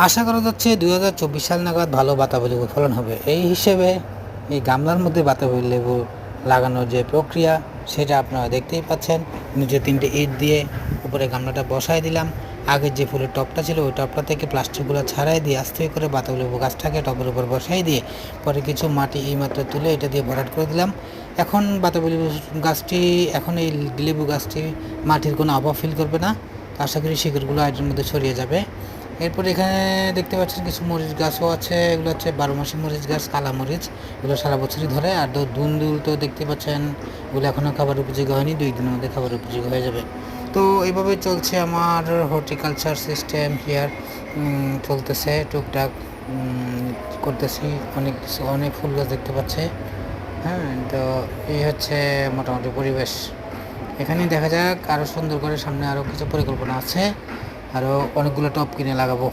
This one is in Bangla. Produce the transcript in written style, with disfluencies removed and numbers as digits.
আশা করা যাচ্ছে 2024 সাল নাগাদ ভালো বাতাবি লেবু ফলন হবে। এই হিসেবে এই গামলার মধ্যে বাতাবি লেবু লাগানোর যে প্রক্রিয়া সেটা আপনারা দেখতেই পাচ্ছেন। নিচে 3টে ইট দিয়ে উপরে গামলাটা বসায় দিলাম। আগের যে ফুলের টবটা ছিল ওই টবটা থেকে প্লাস্টিকগুলো ছাড়াই দিয়ে আস্তে করে বাতাবি লেবু গাছটাকে টবের উপর বসাই দিয়ে পরে কিছু মাটি এইমাত্র তুলে এটা দিয়ে ভরাট করে দিলাম। এখন বাতাবি লেবু গাছটি এখন এই লেবু গাছটি মাটির কোনো অভাব ফিল করবে না। আশা করি শিকড়গুলো এটার মধ্যে ছড়িয়ে যাবে। এরপর এখানে দেখতে পাচ্ছেন কিছু মরিচ গাছও আছে। এগুলো হচ্ছে 12 মাসি মরিচ গাছ, কালা মরিচ। এগুলো সারা বছরই ধরে। আর দুন্দুল তো দেখতে পাচ্ছেন, এগুলো এখনও খাবার উপযোগী হয়নি, 2 দিনের মধ্যে খাবার উপযোগী হয়ে যাবে। তো এইভাবে চলছে আমার হর্টিকালচার সিস্টেম হিয়ার। চলতেছে টুকটাক করতেছি। অনেক ফুল গাছ দেখতে পাচ্ছে। হ্যাঁ, তো এই হচ্ছে মোটামুটি পরিবেশ। এখানেই দেখা যাক, আরও সুন্দর করে সামনে আরও কিছু পরিকল্পনা আছে। আরও অনেকগুলো টব কিনে লাগাবো।